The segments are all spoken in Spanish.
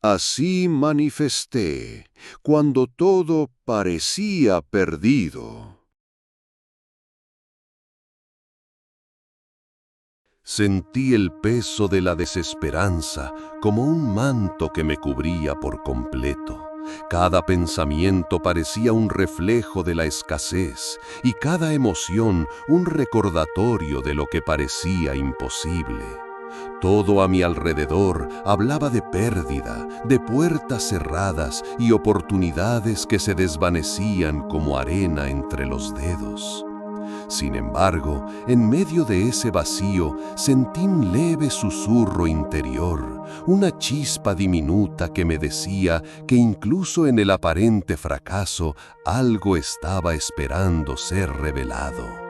Así manifesté cuando todo parecía perdido. Sentí el peso de la desesperanza como un manto que me cubría por completo. Cada pensamiento parecía un reflejo de la escasez y cada emoción un recordatorio de lo que parecía imposible. Todo a mi alrededor hablaba de pérdida, de puertas cerradas y oportunidades que se desvanecían como arena entre los dedos. Sin embargo, en medio de ese vacío sentí un leve susurro interior, una chispa diminuta que me decía que incluso en el aparente fracaso algo estaba esperando ser revelado.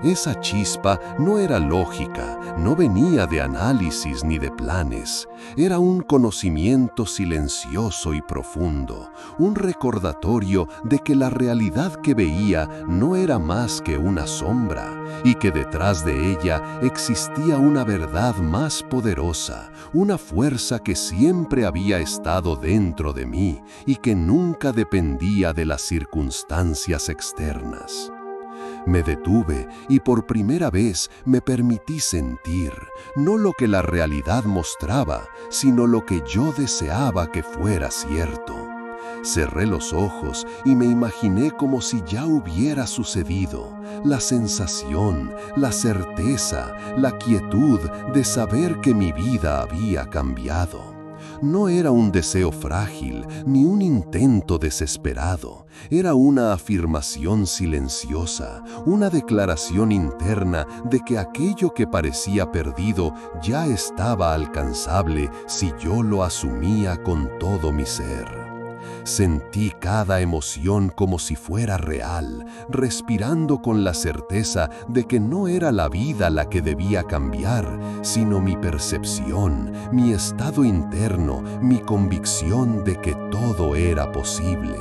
Esa chispa no era lógica, no venía de análisis ni de planes. Era un conocimiento silencioso y profundo, un recordatorio de que la realidad que veía no era más que una sombra y que detrás de ella existía una verdad más poderosa, una fuerza que siempre había estado dentro de mí y que nunca dependía de las circunstancias externas. Me detuve y por primera vez me permití sentir, no lo que la realidad mostraba, sino lo que yo deseaba que fuera cierto. Cerré los ojos y me imaginé como si ya hubiera sucedido, la sensación, la certeza, la quietud de saber que mi vida había cambiado. No era un deseo frágil ni un intento desesperado. Era una afirmación silenciosa, una declaración interna de que aquello que parecía perdido ya estaba alcanzable si yo lo asumía con todo mi ser. Sentí cada emoción como si fuera real, respirando con la certeza de que no era la vida la que debía cambiar, sino mi percepción, mi estado interno, mi convicción de que todo era posible.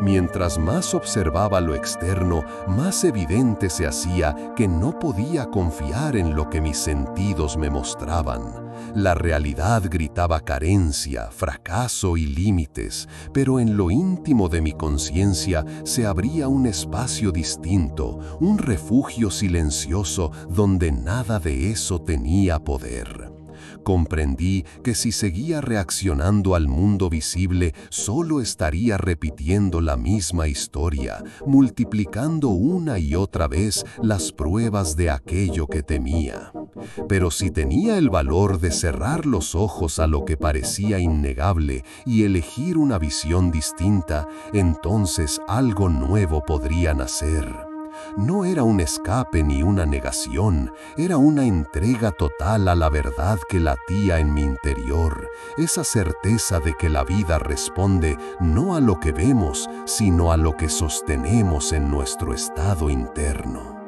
Mientras más observaba lo externo, más evidente se hacía que no podía confiar en lo que mis sentidos me mostraban. La realidad gritaba carencia, fracaso y límites, pero en lo íntimo de mi conciencia se abría un espacio distinto, un refugio silencioso donde nada de eso tenía poder. Comprendí que si seguía reaccionando al mundo visible, solo estaría repitiendo la misma historia, multiplicando una y otra vez las pruebas de aquello que temía. Pero si tenía el valor de cerrar los ojos a lo que parecía innegable y elegir una visión distinta, entonces algo nuevo podría nacer. No era un escape ni una negación, era una entrega total a la verdad que latía en mi interior, esa certeza de que la vida responde no a lo que vemos, sino a lo que sostenemos en nuestro estado interno.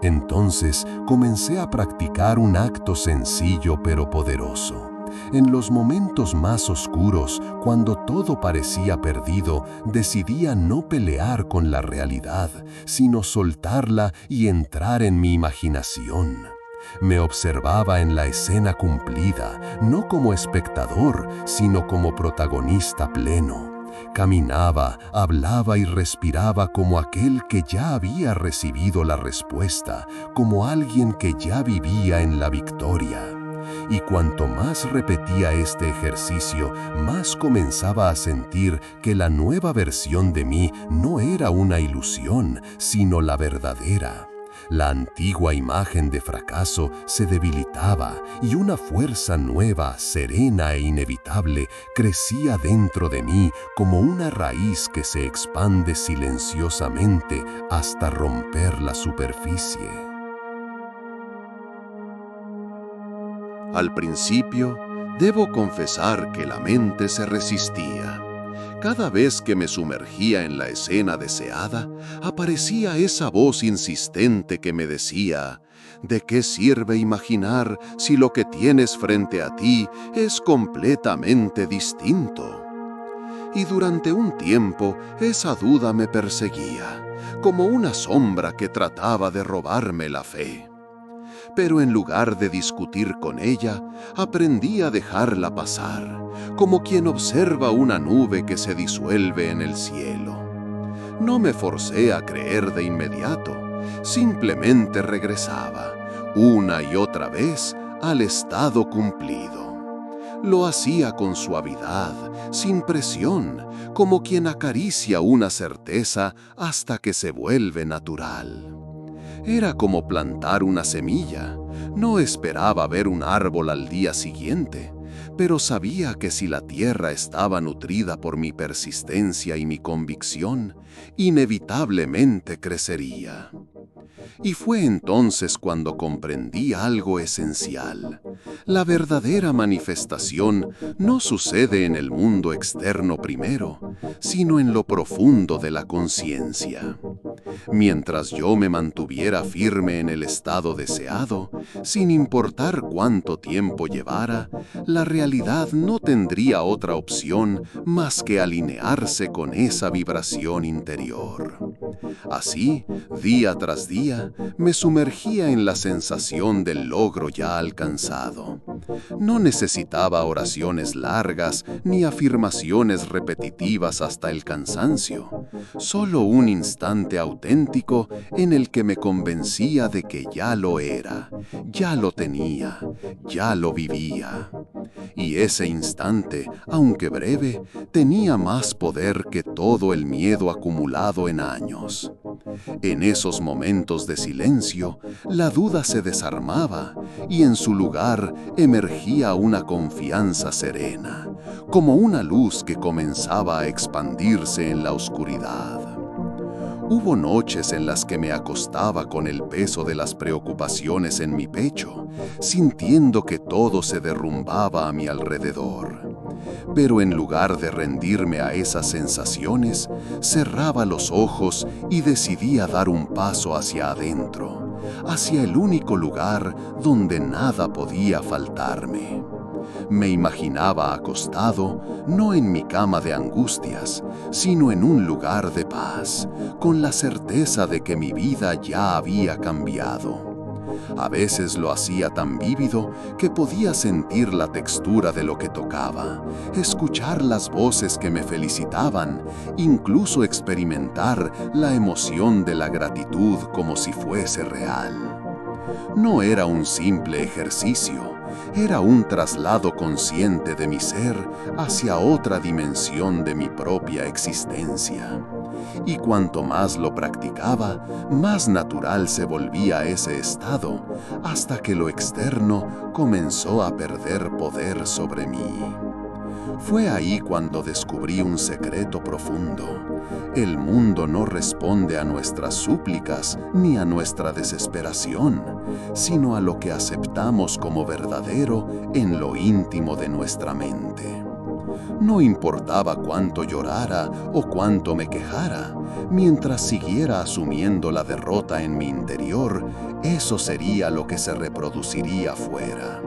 Entonces comencé a practicar un acto sencillo pero poderoso. En los momentos más oscuros, cuando todo parecía perdido, decidía no pelear con la realidad, sino soltarla y entrar en mi imaginación. Me observaba en la escena cumplida, no como espectador, sino como protagonista pleno. Caminaba, hablaba y respiraba como aquel que ya había recibido la respuesta, como alguien que ya vivía en la victoria. Y cuanto más repetía este ejercicio, más comenzaba a sentir que la nueva versión de mí no era una ilusión, sino la verdadera. La antigua imagen de fracaso se debilitaba y una fuerza nueva, serena e inevitable crecía dentro de mí como una raíz que se expande silenciosamente hasta romper la superficie. Al principio, debo confesar que la mente se resistía. Cada vez que me sumergía en la escena deseada, aparecía esa voz insistente que me decía: ¿de qué sirve imaginar si lo que tienes frente a ti es completamente distinto? Y durante un tiempo, esa duda me perseguía, como una sombra que trataba de robarme la fe. Pero en lugar de discutir con ella, aprendí a dejarla pasar, como quien observa una nube que se disuelve en el cielo. No me forcé a creer de inmediato, simplemente regresaba, una y otra vez, al estado cumplido. Lo hacía con suavidad, sin presión, como quien acaricia una certeza hasta que se vuelve natural. Era como plantar una semilla. No esperaba ver un árbol al día siguiente, pero sabía que si la tierra estaba nutrida por mi persistencia y mi convicción, inevitablemente crecería. Y fue entonces cuando comprendí algo esencial. La verdadera manifestación no sucede en el mundo externo primero, sino en lo profundo de la conciencia. Mientras yo me mantuviera firme en el estado deseado, sin importar cuánto tiempo llevara, la realidad no tendría otra opción más que alinearse con esa vibración interior. Así, día tras día, me sumergía en la sensación del logro ya alcanzado. No necesitaba oraciones largas ni afirmaciones repetitivas hasta el cansancio, solo un instante auténtico en el que me convencía de que ya lo era, ya lo tenía, ya lo vivía. Y ese instante, aunque breve, tenía más poder que todo el miedo acumulado en años. En esos momentos de silencio, la duda se desarmaba y en su lugar emergía una confianza serena, como una luz que comenzaba a expandirse en la oscuridad. Hubo noches en las que me acostaba con el peso de las preocupaciones en mi pecho, sintiendo que todo se derrumbaba a mi alrededor. Pero en lugar de rendirme a esas sensaciones, cerraba los ojos y decidía dar un paso hacia adentro, hacia el único lugar donde nada podía faltarme. Me imaginaba acostado, no en mi cama de angustias, sino en un lugar de paz, con la certeza de que mi vida ya había cambiado. A veces lo hacía tan vívido que podía sentir la textura de lo que tocaba, escuchar las voces que me felicitaban, incluso experimentar la emoción de la gratitud como si fuese real. No era un simple ejercicio, era un traslado consciente de mi ser hacia otra dimensión de mi propia existencia. Y cuanto más lo practicaba, más natural se volvía ese estado, hasta que lo externo comenzó a perder poder sobre mí. Fue ahí cuando descubrí un secreto profundo. El mundo no responde a nuestras súplicas ni a nuestra desesperación, sino a lo que aceptamos como verdadero en lo íntimo de nuestra mente. No importaba cuánto llorara o cuánto me quejara, mientras siguiera asumiendo la derrota en mi interior, eso sería lo que se reproduciría afuera.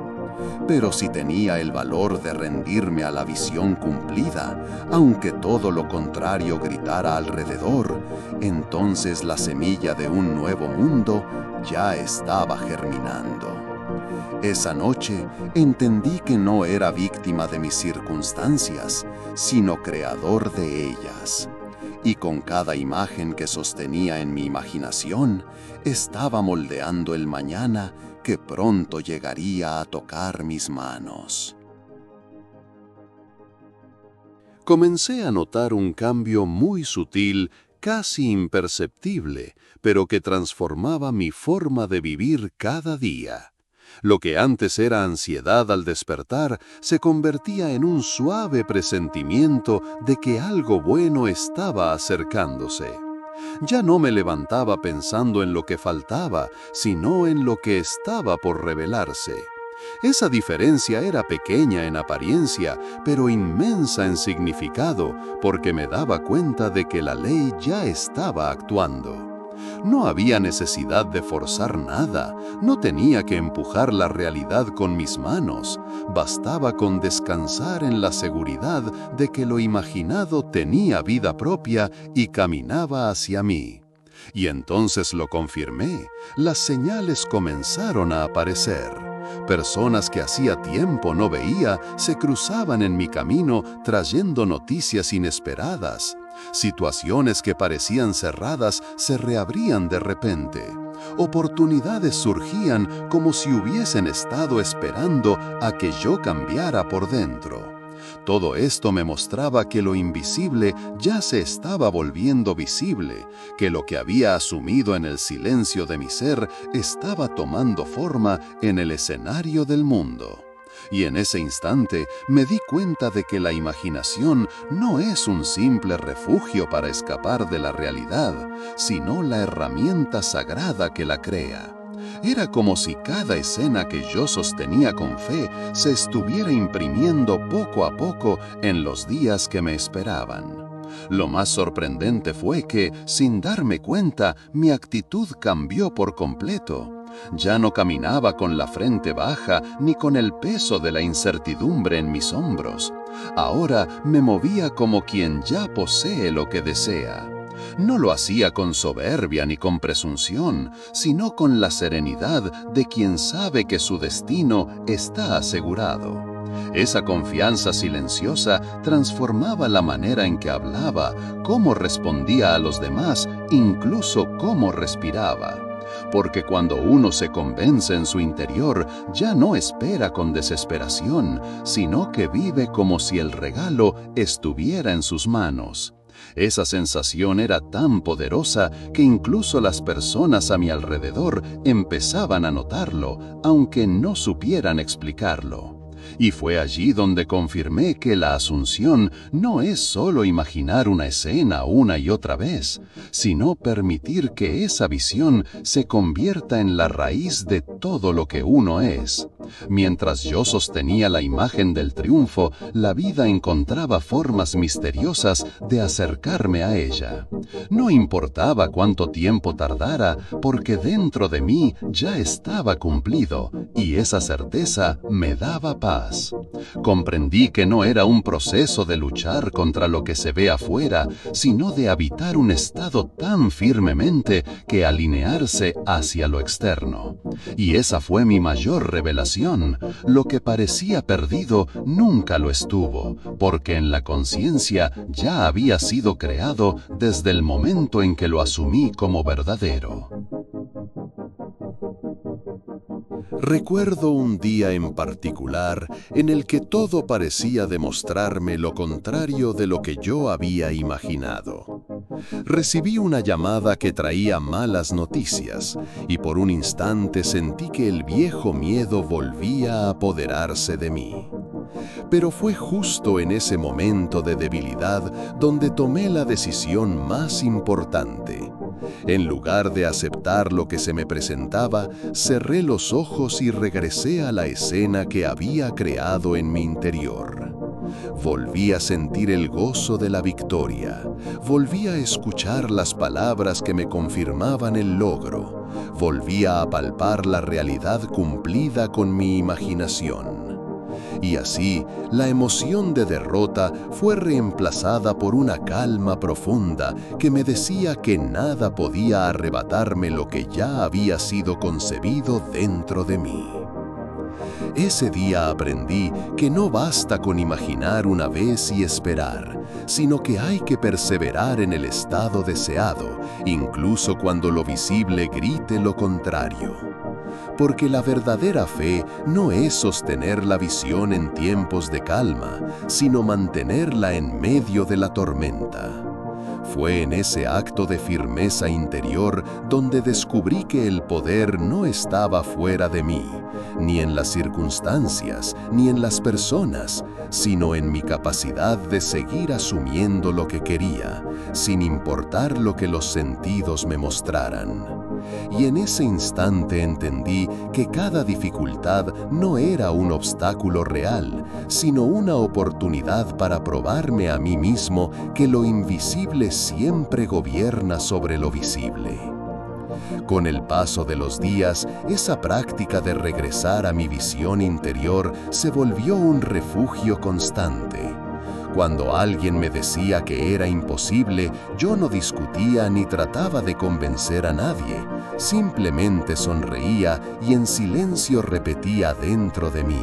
Pero si tenía el valor de rendirme a la visión cumplida, aunque todo lo contrario gritara alrededor, entonces la semilla de un nuevo mundo ya estaba germinando. Esa noche entendí que no era víctima de mis circunstancias, sino creador de ellas. Y con cada imagen que sostenía en mi imaginación, estaba moldeando el mañana que pronto llegaría a tocar mis manos. Comencé a notar un cambio muy sutil, casi imperceptible, pero que transformaba mi forma de vivir cada día. Lo que antes era ansiedad al despertar se convertía en un suave presentimiento de que algo bueno estaba acercándose. Ya no me levantaba pensando en lo que faltaba, sino en lo que estaba por revelarse. Esa diferencia era pequeña en apariencia, pero inmensa en significado, porque me daba cuenta de que la ley ya estaba actuando. No había necesidad de forzar nada, no tenía que empujar la realidad con mis manos, bastaba con descansar en la seguridad de que lo imaginado tenía vida propia y caminaba hacia mí. Y entonces lo confirmé, las señales comenzaron a aparecer. Personas que hacía tiempo no veía se cruzaban en mi camino trayendo noticias inesperadas. Situaciones que parecían cerradas se reabrían de repente. Oportunidades surgían como si hubiesen estado esperando a que yo cambiara por dentro. Todo esto me mostraba que lo invisible ya se estaba volviendo visible, que lo que había asumido en el silencio de mi ser estaba tomando forma en el escenario del mundo. Y en ese instante me di cuenta de que la imaginación no es un simple refugio para escapar de la realidad, sino la herramienta sagrada que la crea. Era como si cada escena que yo sostenía con fe se estuviera imprimiendo poco a poco en los días que me esperaban. Lo más sorprendente fue que, sin darme cuenta, mi actitud cambió por completo. Ya no caminaba con la frente baja ni con el peso de la incertidumbre en mis hombros. Ahora me movía como quien ya posee lo que desea. No lo hacía con soberbia ni con presunción, sino con la serenidad de quien sabe que su destino está asegurado. Esa confianza silenciosa transformaba la manera en que hablaba, cómo respondía a los demás, incluso cómo respiraba. Porque cuando uno se convence en su interior, ya no espera con desesperación, sino que vive como si el regalo estuviera en sus manos. Esa sensación era tan poderosa que incluso las personas a mi alrededor empezaban a notarlo, aunque no supieran explicarlo. Y fue allí donde confirmé que la asunción no es solo imaginar una escena una y otra vez, sino permitir que esa visión se convierta en la raíz de todo lo que uno es. Mientras yo sostenía la imagen del triunfo, la vida encontraba formas misteriosas de acercarme a ella. No importaba cuánto tiempo tardara, porque dentro de mí ya estaba cumplido, y esa certeza me daba paz. Comprendí que no era un proceso de luchar contra lo que se ve afuera, sino de habitar un estado tan firmemente que alinearse hacia lo externo. Y esa fue mi mayor revelación. Lo que parecía perdido nunca lo estuvo, porque en la conciencia ya había sido creado desde el momento en que lo asumí como verdadero. Recuerdo un día en particular en el que todo parecía demostrarme lo contrario de lo que yo había imaginado. Recibí una llamada que traía malas noticias y por un instante sentí que el viejo miedo volvía a apoderarse de mí. Pero fue justo en ese momento de debilidad donde tomé la decisión más importante. En lugar de aceptar lo que se me presentaba, cerré los ojos y regresé a la escena que había creado en mi interior. Volví a sentir el gozo de la victoria. Volví a escuchar las palabras que me confirmaban el logro. Volví a palpar la realidad cumplida con mi imaginación. Y así, la emoción de derrota fue reemplazada por una calma profunda que me decía que nada podía arrebatarme lo que ya había sido concebido dentro de mí. Ese día aprendí que no basta con imaginar una vez y esperar, sino que hay que perseverar en el estado deseado, incluso cuando lo visible grite lo contrario. Porque la verdadera fe no es sostener la visión en tiempos de calma, sino mantenerla en medio de la tormenta. Fue en ese acto de firmeza interior donde descubrí que el poder no estaba fuera de mí, ni en las circunstancias, ni en las personas, sino en mi capacidad de seguir asumiendo lo que quería, sin importar lo que los sentidos me mostraran. Y en ese instante entendí que cada dificultad no era un obstáculo real, sino una oportunidad para probarme a mí mismo que lo invisible siempre gobierna sobre lo visible. Con el paso de los días, esa práctica de regresar a mi visión interior se volvió un refugio constante. Cuando alguien me decía que era imposible, yo no discutía ni trataba de convencer a nadie. Simplemente sonreía y en silencio repetía dentro de mí: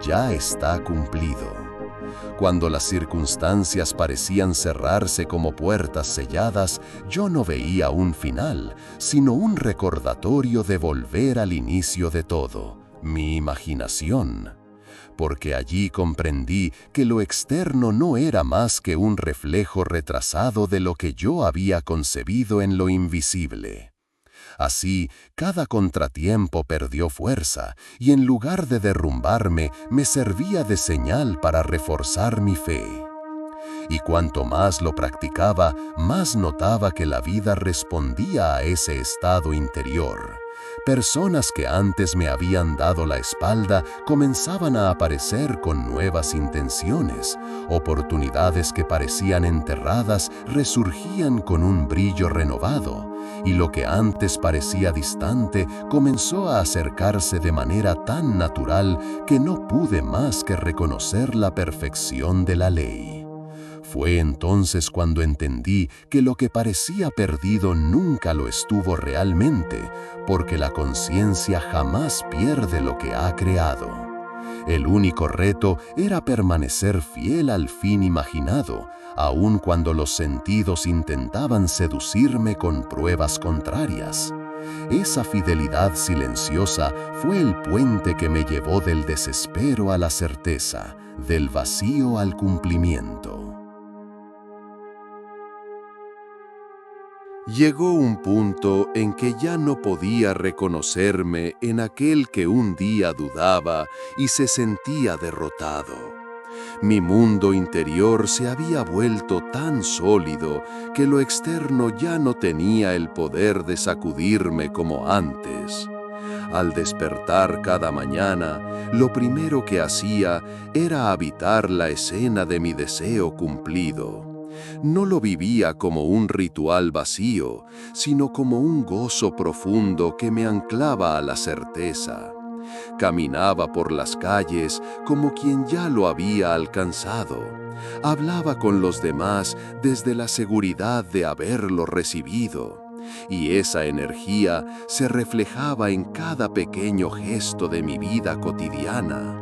ya está cumplido. Cuando las circunstancias parecían cerrarse como puertas selladas, yo no veía un final, sino un recordatorio de volver al inicio de todo, mi imaginación. Porque allí comprendí que lo externo no era más que un reflejo retrasado de lo que yo había concebido en lo invisible. Así, cada contratiempo perdió fuerza y en lugar de derrumbarme, me servía de señal para reforzar mi fe. Y cuanto más lo practicaba, más notaba que la vida respondía a ese estado interior. Personas que antes me habían dado la espalda comenzaban a aparecer con nuevas intenciones. Oportunidades que parecían enterradas resurgían con un brillo renovado, y lo que antes parecía distante comenzó a acercarse de manera tan natural que no pude más que reconocer la perfección de la ley. Fue entonces cuando entendí que lo que parecía perdido nunca lo estuvo realmente, porque la conciencia jamás pierde lo que ha creado. El único reto era permanecer fiel al fin imaginado, aun cuando los sentidos intentaban seducirme con pruebas contrarias. Esa fidelidad silenciosa fue el puente que me llevó del desespero a la certeza, del vacío al cumplimiento. Llegó un punto en que ya no podía reconocerme en aquel que un día dudaba y se sentía derrotado. Mi mundo interior se había vuelto tan sólido que lo externo ya no tenía el poder de sacudirme como antes. Al despertar cada mañana, lo primero que hacía era habitar la escena de mi deseo cumplido. No lo vivía como un ritual vacío, sino como un gozo profundo que me anclaba a la certeza. Caminaba por las calles como quien ya lo había alcanzado. Hablaba con los demás desde la seguridad de haberlo recibido. Y esa energía se reflejaba en cada pequeño gesto de mi vida cotidiana.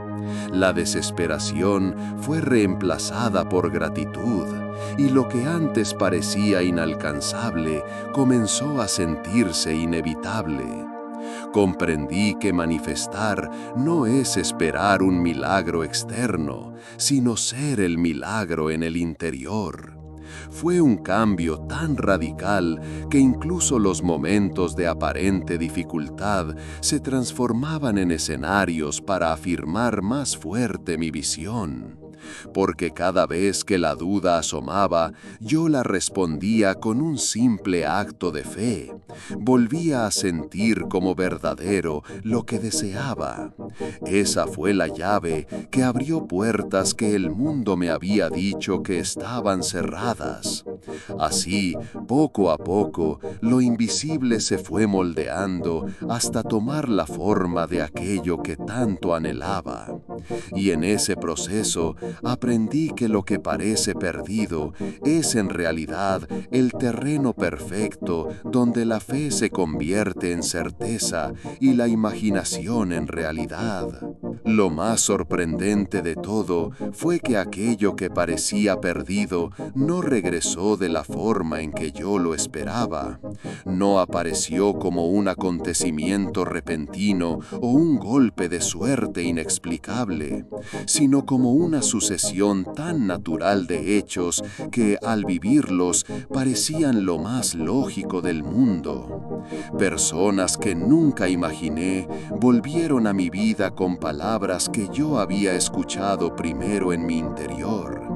La desesperación fue reemplazada por gratitud, y lo que antes parecía inalcanzable comenzó a sentirse inevitable. Comprendí que manifestar no es esperar un milagro externo, sino ser el milagro en el interior. Fue un cambio tan radical que incluso los momentos de aparente dificultad se transformaban en escenarios para afirmar más fuerte mi visión. Porque cada vez que la duda asomaba, yo la respondía con un simple acto de fe. Volvía a sentir como verdadero lo que deseaba. Esa fue la llave que abrió puertas que el mundo me había dicho que estaban cerradas. Así, poco a poco, lo invisible se fue moldeando hasta tomar la forma de aquello que tanto anhelaba. Y en ese proceso, aprendí que lo que parece perdido es en realidad el terreno perfecto donde la fe se convierte en certeza y la imaginación en realidad. Lo más sorprendente de todo fue que aquello que parecía perdido no regresó de la forma en que yo lo esperaba. No apareció como un acontecimiento repentino o un golpe de suerte inexplicable, sino como una sucesión tan natural de hechos que, al vivirlos, parecían lo más lógico del mundo. Personas que nunca imaginé volvieron a mi vida con palabras que yo había escuchado primero en mi interior.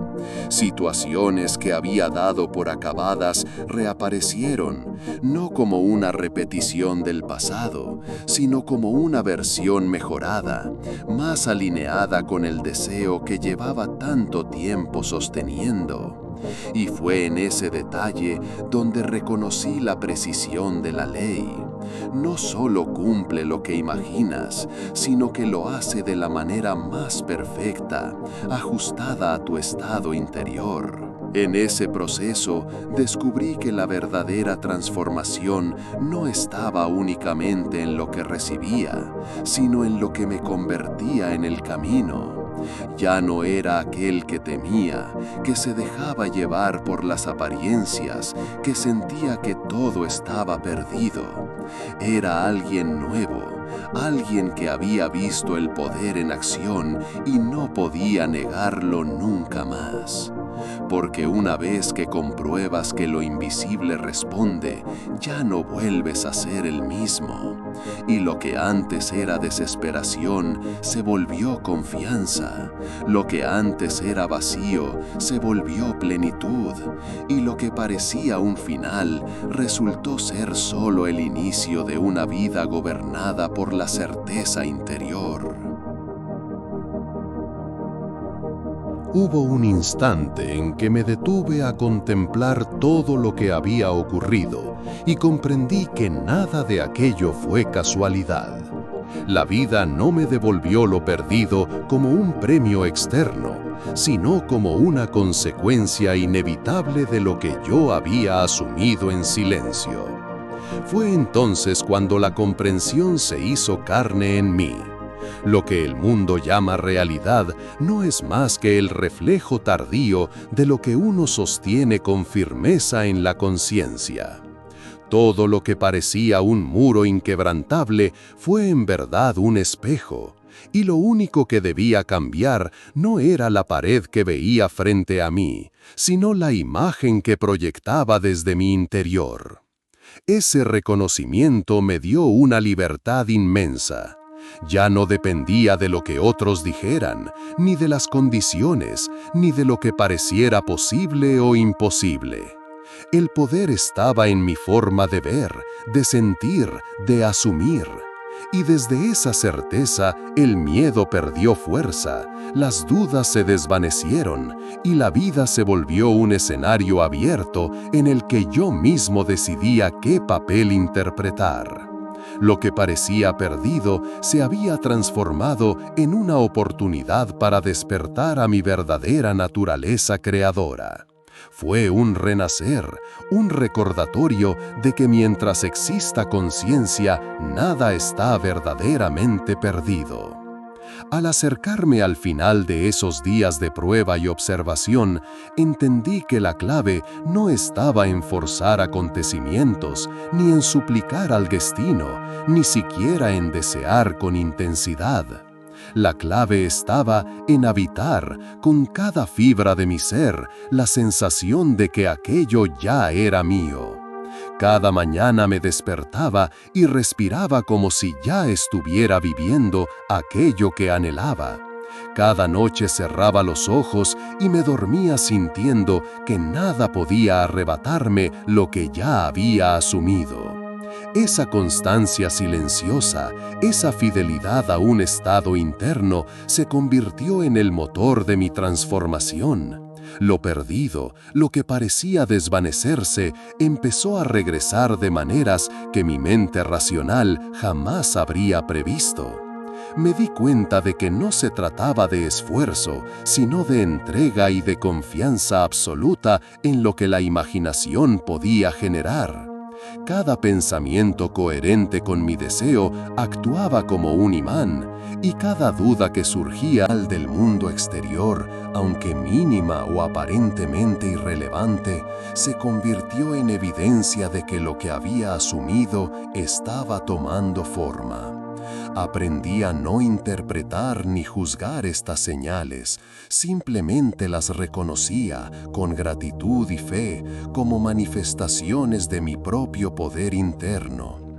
Situaciones que había dado por acabadas reaparecieron, no como una repetición del pasado, sino como una versión mejorada, más alineada con el deseo que llevaba tanto tiempo sosteniendo. Y fue en ese detalle donde reconocí la precisión de la ley. no solo cumple lo que imaginas, sino que lo hace de la manera más perfecta, ajustada a tu estado interior. En ese proceso descubrí que la verdadera transformación no estaba únicamente en lo que recibía, sino en lo que me convertía en el camino. Ya no era aquel que temía, que se dejaba llevar por las apariencias, que sentía que todo estaba perdido. Era alguien nuevo, alguien que había visto el poder en acción y no podía negarlo nunca más. Porque una vez que compruebas que lo invisible responde, ya no vuelves a ser el mismo. Y lo que antes era desesperación se volvió confianza. Lo que antes era vacío se volvió plenitud. Y lo que parecía un final resultó ser solo el inicio de una vida gobernada por la certeza interior. Hubo un instante en que me detuve a contemplar todo lo que había ocurrido y comprendí que nada de aquello fue casualidad. La vida no me devolvió lo perdido como un premio externo, sino como una consecuencia inevitable de lo que yo había asumido en silencio. Fue entonces cuando la comprensión se hizo carne en mí. Lo que el mundo llama realidad no es más que el reflejo tardío de lo que uno sostiene con firmeza en la conciencia. Todo lo que parecía un muro inquebrantable fue en verdad un espejo, y lo único que debía cambiar no era la pared que veía frente a mí, sino la imagen que proyectaba desde mi interior. Ese reconocimiento me dio una libertad inmensa. Ya no dependía de lo que otros dijeran, ni de las condiciones, ni de lo que pareciera posible o imposible. El poder estaba en mi forma de ver, de sentir, de asumir. Y desde esa certeza el miedo perdió fuerza, las dudas se desvanecieron y la vida se volvió un escenario abierto en el que yo mismo decidía qué papel interpretar. Lo que parecía perdido se había transformado en una oportunidad para despertar a mi verdadera naturaleza creadora. Fue un renacer, un recordatorio de que mientras exista conciencia, nada está verdaderamente perdido. Al acercarme al final de esos días de prueba y observación, entendí que la clave no estaba en forzar acontecimientos, ni en suplicar al destino, ni siquiera en desear con intensidad. La clave estaba en habitar, con cada fibra de mi ser, la sensación de que aquello ya era mío. Cada mañana me despertaba y respiraba como si ya estuviera viviendo aquello que anhelaba. Cada noche cerraba los ojos y me dormía sintiendo que nada podía arrebatarme lo que ya había asumido. Esa constancia silenciosa, esa fidelidad a un estado interno, se convirtió en el motor de mi transformación. Lo perdido, lo que parecía desvanecerse, empezó a regresar de maneras que mi mente racional jamás habría previsto. Me di cuenta de que no se trataba de esfuerzo, sino de entrega y de confianza absoluta en lo que la imaginación podía generar. Cada pensamiento coherente con mi deseo actuaba como un imán, y cada duda que surgía del mundo exterior, aunque mínima o aparentemente irrelevante, se convirtió en evidencia de que lo que había asumido estaba tomando forma. Aprendí a no interpretar ni juzgar estas señales, simplemente las reconocía con gratitud y fe como manifestaciones de mi propio poder interno.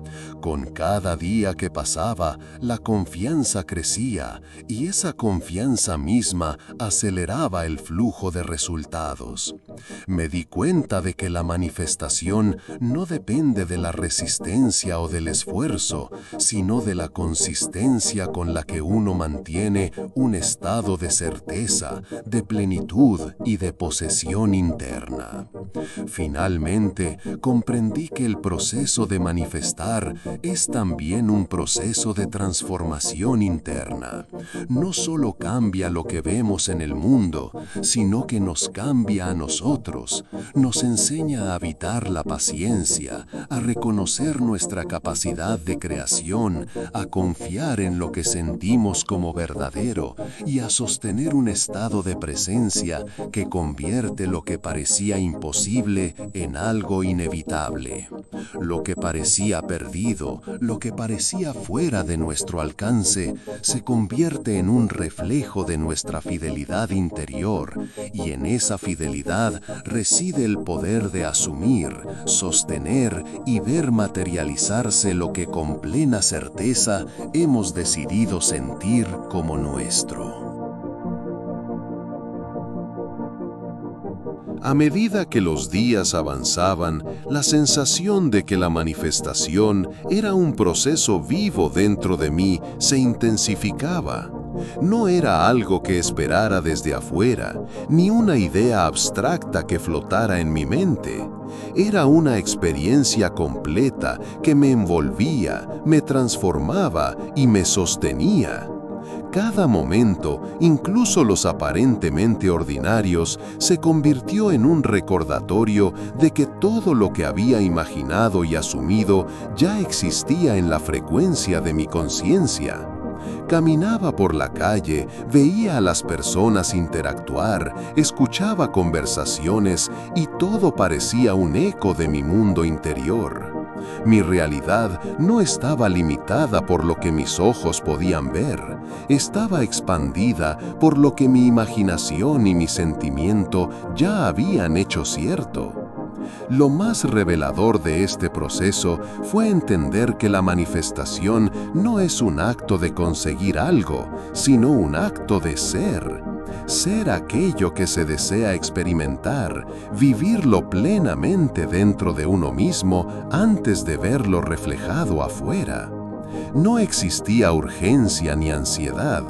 Con cada día que pasaba, la confianza crecía y esa confianza misma aceleraba el flujo de resultados. Me di cuenta de que la manifestación no depende de la resistencia o del esfuerzo, sino de la consistencia con la que uno mantiene un estado de certeza, de plenitud y de posesión interna. Finalmente, comprendí que el proceso de manifestar es también un proceso de transformación interna. No solo cambia lo que vemos en el mundo, sino que nos cambia a nosotros, nos enseña a habitar la paciencia, a reconocer nuestra capacidad de creación, a confiar en lo que sentimos como verdadero y a sostener un estado de presencia que convierte lo que parecía imposible en algo inevitable. Lo que parecía perdido, lo que parecía fuera de nuestro alcance, se convierte en un reflejo de nuestra fidelidad interior, y en esa fidelidad reside el poder de asumir, sostener y ver materializarse lo que con plena certeza hemos decidido sentir como nuestro. A medida que los días avanzaban, la sensación de que la manifestación era un proceso vivo dentro de mí se intensificaba. No era algo que esperara desde afuera, ni una idea abstracta que flotara en mi mente. Era una experiencia completa que me envolvía, me transformaba y me sostenía. Cada momento, incluso los aparentemente ordinarios, se convirtió en un recordatorio de que todo lo que había imaginado y asumido ya existía en la frecuencia de mi conciencia. Caminaba por la calle, veía a las personas interactuar, escuchaba conversaciones y todo parecía un eco de mi mundo interior. Mi realidad no estaba limitada por lo que mis ojos podían ver, estaba expandida por lo que mi imaginación y mi sentimiento ya habían hecho cierto. Lo más revelador de este proceso fue entender que la manifestación no es un acto de conseguir algo, sino un acto de ser. Ser aquello que se desea experimentar, vivirlo plenamente dentro de uno mismo antes de verlo reflejado afuera. No existía urgencia ni ansiedad.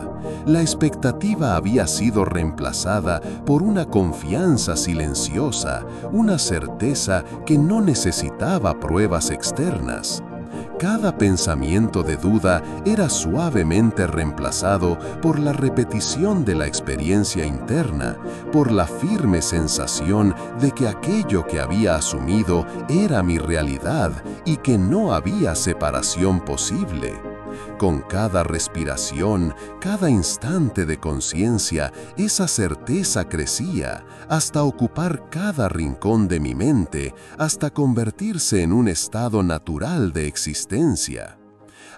La expectativa había sido reemplazada por una confianza silenciosa, una certeza que no necesitaba pruebas externas. Cada pensamiento de duda era suavemente reemplazado por la repetición de la experiencia interna, por la firme sensación de que aquello que había asumido era mi realidad y que no había separación posible. Con cada respiración, cada instante de conciencia, esa certeza crecía hasta ocupar cada rincón de mi mente, hasta convertirse en un estado natural de existencia.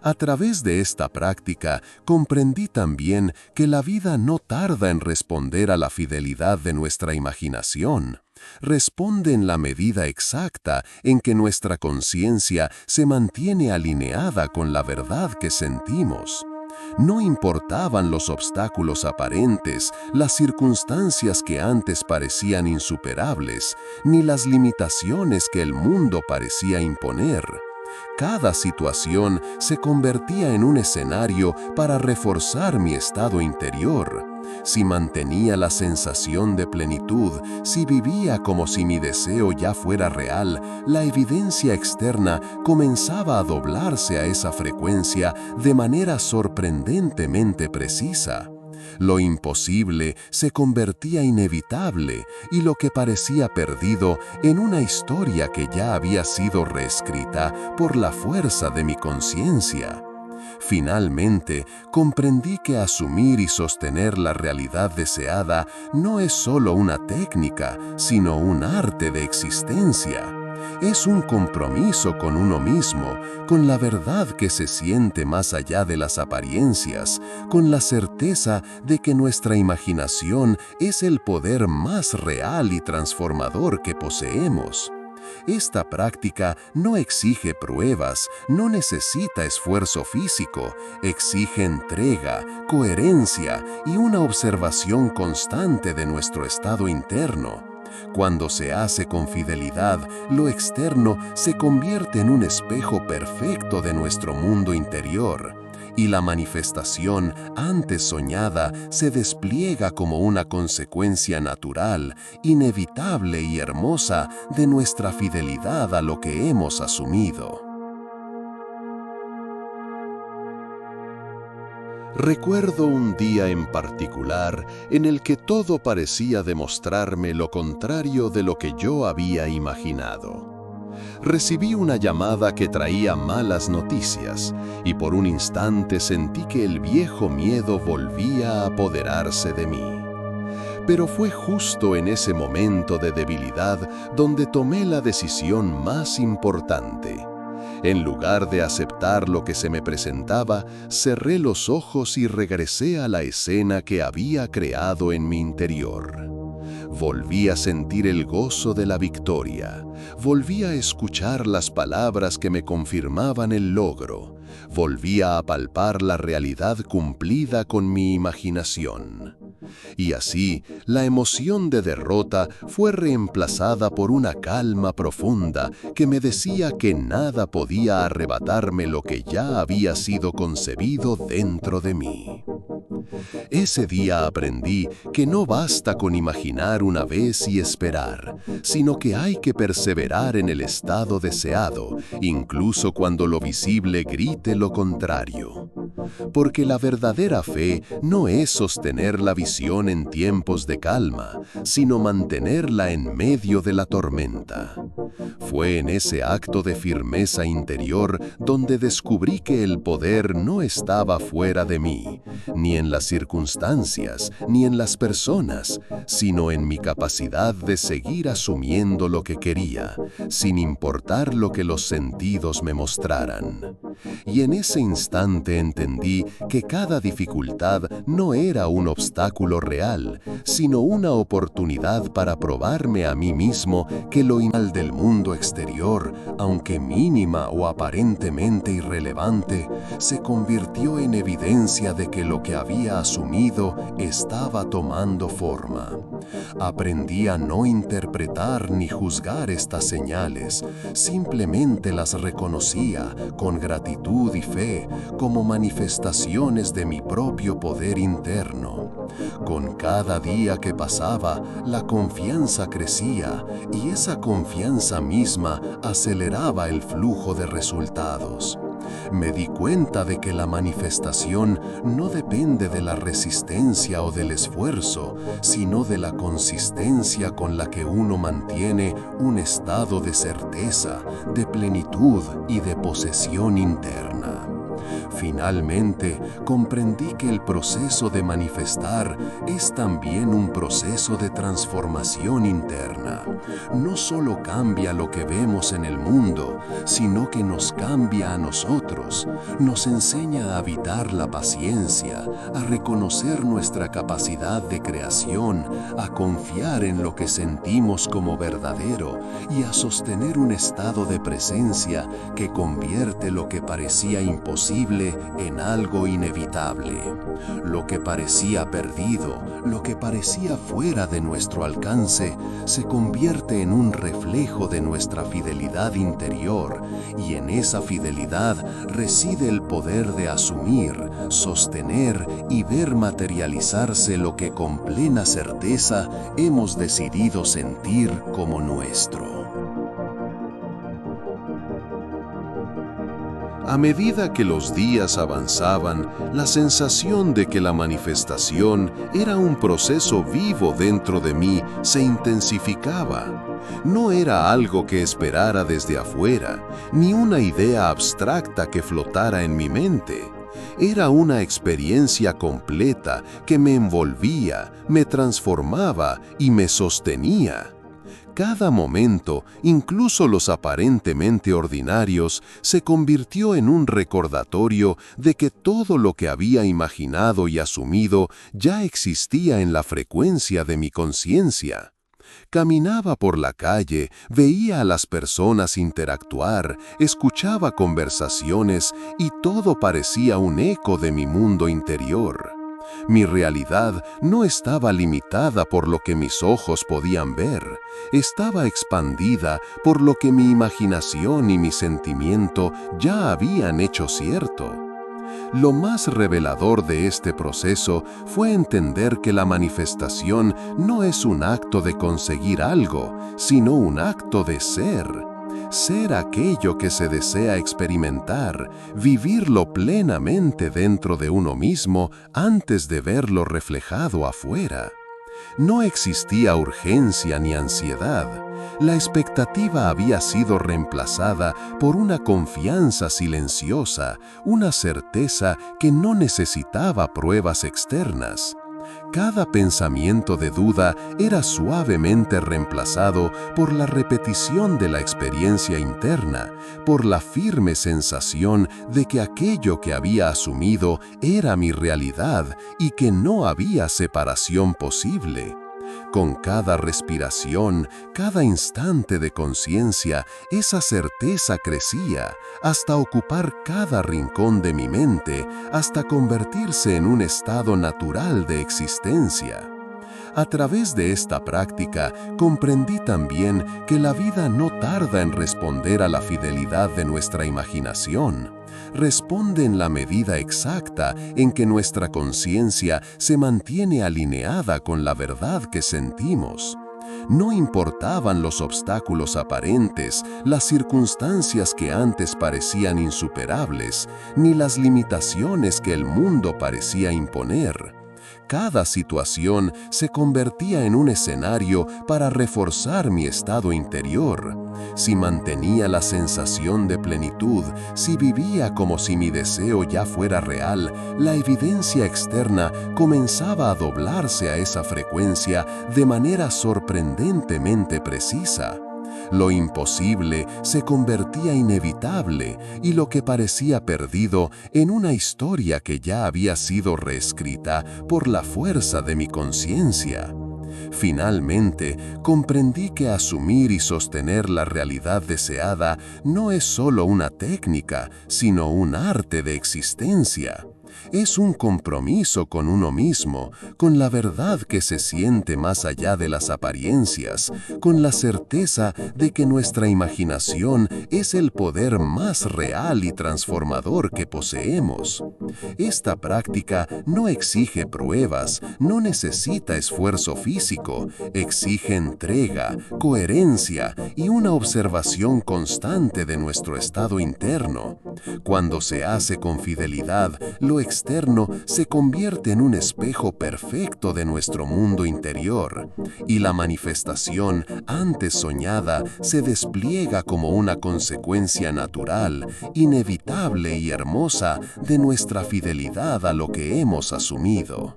A través de esta práctica, comprendí también que la vida no tarda en responder a la fidelidad de nuestra imaginación. Responde en la medida exacta en que nuestra conciencia se mantiene alineada con la verdad que sentimos. No importaban los obstáculos aparentes, las circunstancias que antes parecían insuperables, ni las limitaciones que el mundo parecía imponer. Cada situación se convertía en un escenario para reforzar mi estado interior. Si mantenía la sensación de plenitud, si vivía como si mi deseo ya fuera real, la evidencia externa comenzaba a doblarse a esa frecuencia de manera sorprendentemente precisa. Lo imposible se convertía inevitable y lo que parecía perdido en una historia que ya había sido reescrita por la fuerza de mi conciencia. Finalmente, comprendí que asumir y sostener la realidad deseada no es solo una técnica, sino un arte de existencia. Es un compromiso con uno mismo, con la verdad que se siente más allá de las apariencias, con la certeza de que nuestra imaginación es el poder más real y transformador que poseemos. Esta práctica no exige pruebas, no necesita esfuerzo físico, exige entrega, coherencia y una observación constante de nuestro estado interno. Cuando se hace con fidelidad, lo externo se convierte en un espejo perfecto de nuestro mundo interior. y la manifestación antes soñada se despliega como una consecuencia natural, inevitable y hermosa de nuestra fidelidad a lo que hemos asumido. Recuerdo un día en particular en el que todo parecía demostrarme lo contrario de lo que yo había imaginado. Recibí una llamada que traía malas noticias y por un instante sentí que el viejo miedo volvía a apoderarse de mí. Pero fue justo en ese momento de debilidad donde tomé la decisión más importante. En lugar de aceptar lo que se me presentaba, cerré los ojos y regresé a la escena que había creado en mi interior. Volví a sentir el gozo de la victoria. Volví a escuchar las palabras que me confirmaban el logro. Volví a palpar la realidad cumplida con mi imaginación. Y así, la emoción de derrota fue reemplazada por una calma profunda que me decía que nada podía arrebatarme lo que ya había sido concebido dentro de mí. Ese día aprendí que no basta con imaginar una vez y esperar, sino que hay que perseverar en el estado deseado, incluso cuando lo visible grite lo contrario. Porque la verdadera fe no es sostener la visión en tiempos de calma, sino mantenerla en medio de la tormenta. Fue en ese acto de firmeza interior donde descubrí que el poder no estaba fuera de mí, ni en las circunstancias, ni en las personas, sino en mi capacidad de seguir asumiendo lo que quería, sin importar lo que los sentidos me mostraran. Y en ese instante entendí que cada dificultad no era un obstáculo real, sino una oportunidad para probarme a mí mismo que lo inal del mundo exterior, aunque mínima o aparentemente irrelevante, se convirtió en evidencia de que lo que había asumido estaba tomando forma. Aprendí a no interpretar ni juzgar estas señales, simplemente las reconocía con gratitud y fe como manifestaciones de mi propio poder interno. Con cada día que pasaba, la confianza crecía y esa confianza misma aceleraba el flujo de resultados. Me di cuenta de que la manifestación no depende de la resistencia o del esfuerzo, sino de la consistencia con la que uno mantiene un estado de certeza, de plenitud y de posesión interna. Finalmente, comprendí que el proceso de manifestar es también un proceso de transformación interna. No solo cambia lo que vemos en el mundo, sino que nos cambia a nosotros, nos enseña a habitar la paciencia, a reconocer nuestra capacidad de creación, a confiar en lo que sentimos como verdadero y a sostener un estado de presencia que convierte lo que parecía imposible en algo inevitable. Lo que parecía perdido, lo que parecía fuera de nuestro alcance, se convierte en un reflejo de nuestra fidelidad interior, y en esa fidelidad reside el poder de asumir, sostener y ver materializarse lo que con plena certeza hemos decidido sentir como nuestro. A medida que los días avanzaban, la sensación de que la manifestación era un proceso vivo dentro de mí se intensificaba. No era algo que esperara desde afuera, ni una idea abstracta que flotara en mi mente. Era una experiencia completa que me envolvía, me transformaba y me sostenía. Cada momento, incluso los aparentemente ordinarios, se convirtió en un recordatorio de que todo lo que había imaginado y asumido ya existía en la frecuencia de mi conciencia. Caminaba por la calle, veía a las personas interactuar, escuchaba conversaciones y todo parecía un eco de mi mundo interior. Mi realidad no estaba limitada por lo que mis ojos podían ver, estaba expandida por lo que mi imaginación y mi sentimiento ya habían hecho cierto. Lo más revelador de este proceso fue entender que la manifestación no es un acto de conseguir algo, sino un acto de ser. Ser aquello que se desea experimentar, vivirlo plenamente dentro de uno mismo antes de verlo reflejado afuera. No existía urgencia ni ansiedad. La expectativa había sido reemplazada por una confianza silenciosa, una certeza que no necesitaba pruebas externas. Cada pensamiento de duda era suavemente reemplazado por la repetición de la experiencia interna, por la firme sensación de que aquello que había asumido era mi realidad y que no había separación posible. Con cada respiración, cada instante de conciencia, esa certeza crecía hasta ocupar cada rincón de mi mente, hasta convertirse en un estado natural de existencia. A través de esta práctica, comprendí también que la vida no tarda en responder a la fidelidad de nuestra imaginación. Responde en la medida exacta en que nuestra conciencia se mantiene alineada con la verdad que sentimos. No importaban los obstáculos aparentes, las circunstancias que antes parecían insuperables, ni las limitaciones que el mundo parecía imponer. Cada situación se convertía en un escenario para reforzar mi estado interior. Si mantenía la sensación de plenitud, si vivía como si mi deseo ya fuera real, la evidencia externa comenzaba a doblarse a esa frecuencia de manera sorprendentemente precisa. Lo imposible se convertía inevitable y lo que parecía perdido en una historia que ya había sido reescrita por la fuerza de mi conciencia. Finalmente, comprendí que asumir y sostener la realidad deseada no es solo una técnica, sino un arte de existencia. Es un compromiso con uno mismo, con la verdad que se siente más allá de las apariencias, con la certeza de que nuestra imaginación es el poder más real y transformador que poseemos. Esta práctica no exige pruebas, no necesita esfuerzo físico, exige entrega, coherencia y una observación constante de nuestro estado interno. Cuando se hace con fidelidad, lo externo se convierte en un espejo perfecto de nuestro mundo interior, y la manifestación antes soñada se despliega como una consecuencia natural, inevitable y hermosa de nuestra fidelidad a lo que hemos asumido.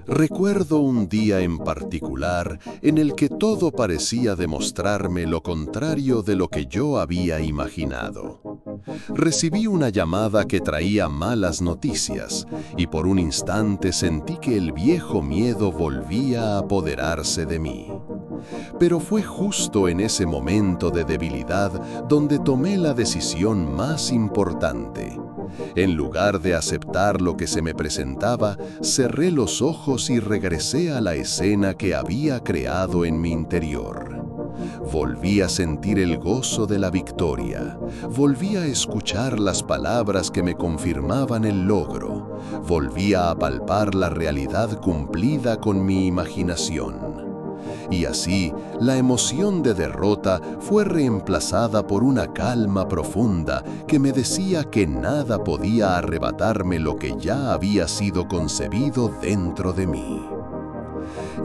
Recuerdo un día en particular en el que todo parecía demostrarme lo contrario de lo que yo había imaginado. Recibí una llamada que traía malas noticias y por un instante sentí que el viejo miedo volvía a apoderarse de mí. Pero fue justo en ese momento de debilidad donde tomé la decisión más importante. En lugar de aceptar lo que se me presentaba, cerré los ojos y regresé a la escena que había creado en mi interior. Volví a sentir el gozo de la victoria. Volví a escuchar las palabras que me confirmaban el logro. Volví a palpar la realidad cumplida con mi imaginación. Y así, la emoción de derrota fue reemplazada por una calma profunda que me decía que nada podía arrebatarme lo que ya había sido concebido dentro de mí.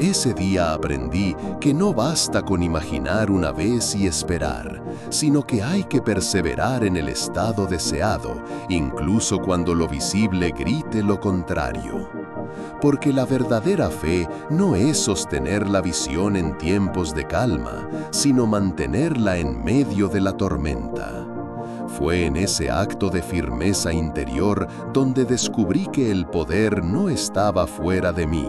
Ese día aprendí que no basta con imaginar una vez y esperar, sino que hay que perseverar en el estado deseado, incluso cuando lo visible grite lo contrario. Porque la verdadera fe no es sostener la visión en tiempos de calma, sino mantenerla en medio de la tormenta. Fue en ese acto de firmeza interior donde descubrí que el poder no estaba fuera de mí,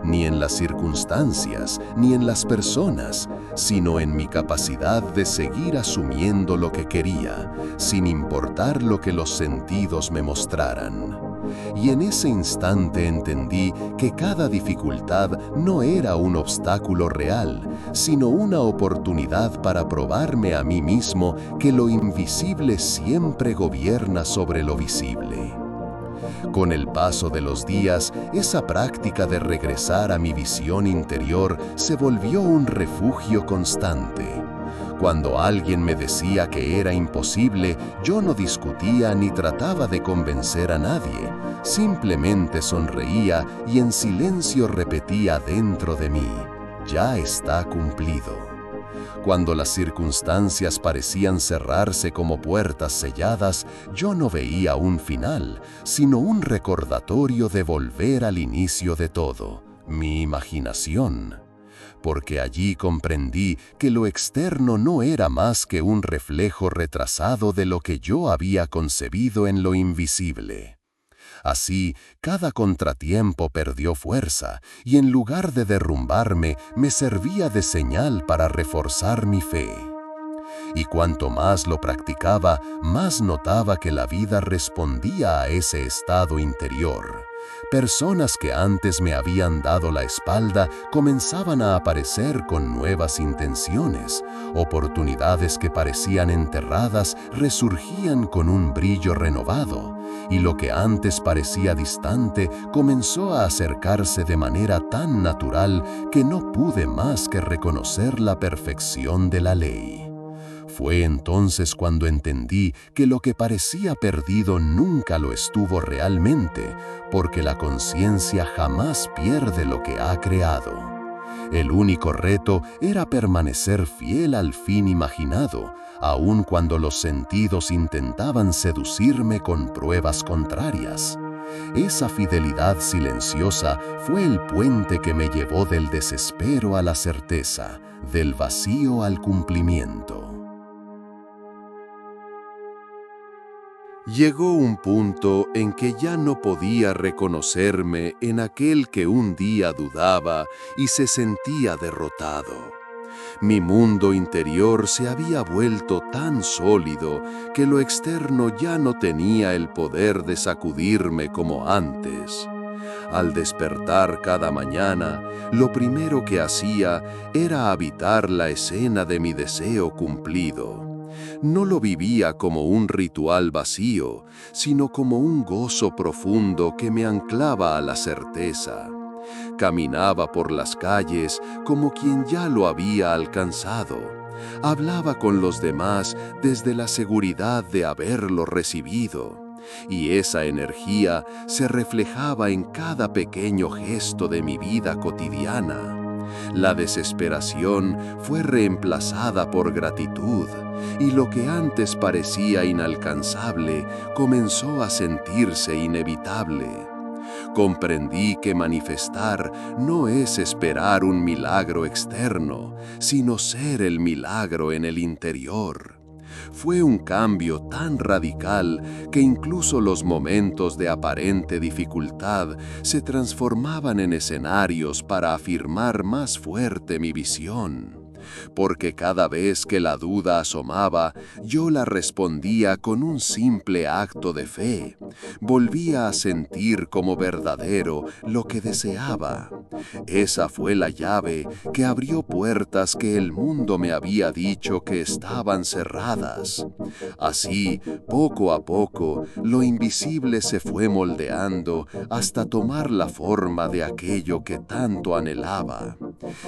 ni en las circunstancias, ni en las personas, sino en mi capacidad de seguir asumiendo lo que quería, sin importar lo que los sentidos me mostraran. Y en ese instante entendí que cada dificultad no era un obstáculo real, sino una oportunidad para probarme a mí mismo que lo invisible siempre gobierna sobre lo visible. Con el paso de los días, esa práctica de regresar a mi visión interior se volvió un refugio constante. Cuando alguien me decía que era imposible, yo no discutía ni trataba de convencer a nadie. Simplemente sonreía y en silencio repetía dentro de mí: ya está cumplido. Cuando las circunstancias parecían cerrarse como puertas selladas, yo no veía un final, sino un recordatorio de volver al inicio de todo, mi imaginación. Porque allí comprendí que lo externo no era más que un reflejo retrasado de lo que yo había concebido en lo invisible. Así, cada contratiempo perdió fuerza y en lugar de derrumbarme, me servía de señal para reforzar mi fe. Y cuanto más lo practicaba, más notaba que la vida respondía a ese estado interior. Personas que antes me habían dado la espalda comenzaban a aparecer con nuevas intenciones. Oportunidades que parecían enterradas resurgían con un brillo renovado, y lo que antes parecía distante comenzó a acercarse de manera tan natural que no pude más que reconocer la perfección de la ley. Fue entonces cuando entendí que lo que parecía perdido nunca lo estuvo realmente, porque la conciencia jamás pierde lo que ha creado. El único reto era permanecer fiel al fin imaginado, aun cuando los sentidos intentaban seducirme con pruebas contrarias. Esa fidelidad silenciosa fue el puente que me llevó del desespero a la certeza, del vacío al cumplimiento. Llegó un punto en que ya no podía reconocerme en aquel que un día dudaba y se sentía derrotado. Mi mundo interior se había vuelto tan sólido que lo externo ya no tenía el poder de sacudirme como antes. Al despertar cada mañana, lo primero que hacía era habitar la escena de mi deseo cumplido. No lo vivía como un ritual vacío, sino como un gozo profundo que me anclaba a la certeza. Caminaba por las calles como quien ya lo había alcanzado. Hablaba con los demás desde la seguridad de haberlo recibido. Y esa energía se reflejaba en cada pequeño gesto de mi vida cotidiana. La desesperación fue reemplazada por gratitud, y lo que antes parecía inalcanzable comenzó a sentirse inevitable. Comprendí que manifestar no es esperar un milagro externo, sino ser el milagro en el interior. Fue un cambio tan radical que incluso los momentos de aparente dificultad se transformaban en escenarios para afirmar más fuerte mi visión. Porque cada vez que la duda asomaba, yo la respondía con un simple acto de fe. Volvía a sentir como verdadero lo que deseaba. Esa fue la llave que abrió puertas que el mundo me había dicho que estaban cerradas. Así, poco a poco, lo invisible se fue moldeando hasta tomar la forma de aquello que tanto anhelaba.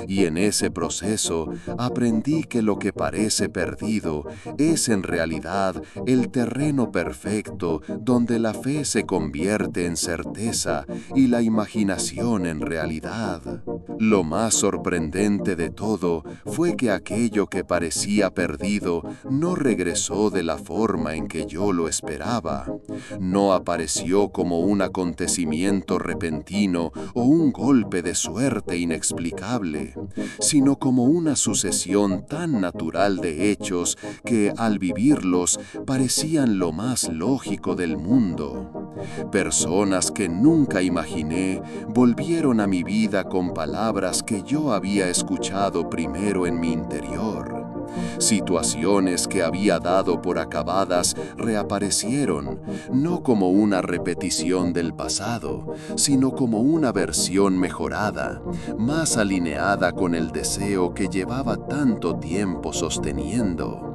Y en ese proceso, aprendí que lo que parece perdido es en realidad el terreno perfecto donde la fe se convierte en certeza y la imaginación en realidad. Lo más sorprendente de todo fue que aquello que parecía perdido no regresó de la forma en que yo lo esperaba. No apareció como un acontecimiento repentino o un golpe de suerte inexplicable, sino como una sucesión tan natural de hechos que, al vivirlos, parecían lo más lógico del mundo. Personas que nunca imaginé volvieron a mi vida con palabras que yo había escuchado primero en mi interior. Situaciones que había dado por acabadas reaparecieron, no como una repetición del pasado, sino como una versión mejorada, más alineada con el deseo que llevaba tanto tiempo sosteniendo.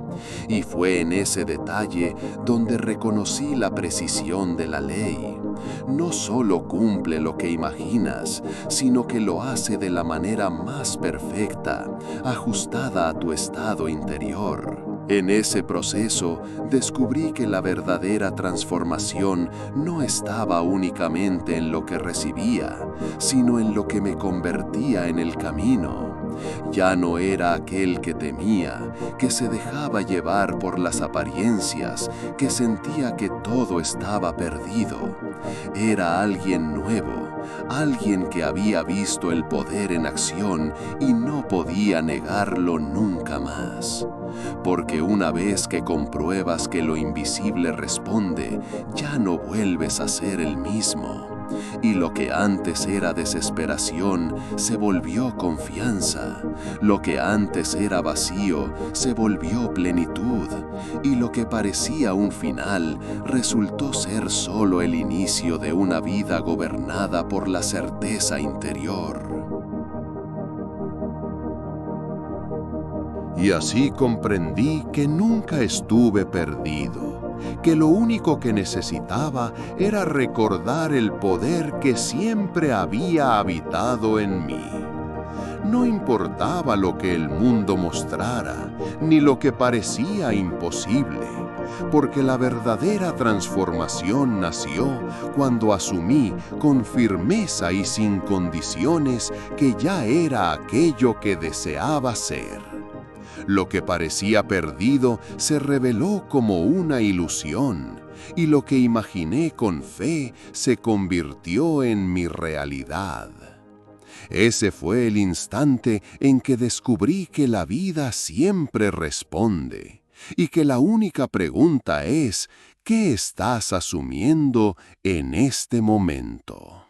Y fue en ese detalle donde reconocí la precisión de la ley. No solo cumple lo que imaginas, sino que lo hace de la manera más perfecta, ajustada a tu estado interior. En ese proceso descubrí que la verdadera transformación no estaba únicamente en lo que recibía, sino en lo que me convertía en el camino. Ya no era aquel que temía, que se dejaba llevar por las apariencias, que sentía que todo estaba perdido. Era alguien nuevo, alguien que había visto el poder en acción y no podía negarlo nunca más. Porque una vez que compruebas que lo invisible responde, ya no vuelves a ser el mismo. Y lo que antes era desesperación se volvió confianza. Lo que antes era vacío se volvió plenitud. Y lo que parecía un final resultó ser solo el inicio de una vida gobernada por la certeza interior. Y así comprendí que nunca estuve perdido, que lo único que necesitaba era recordar el poder que siempre había habitado en mí. No importaba lo que el mundo mostrara, ni lo que parecía imposible, porque la verdadera transformación nació cuando asumí con firmeza y sin condiciones que ya era aquello que deseaba ser. Lo que parecía perdido se reveló como una ilusión, y lo que imaginé con fe se convirtió en mi realidad. Ese fue el instante en que descubrí que la vida siempre responde, y que la única pregunta es, ¿qué estás asumiendo en este momento?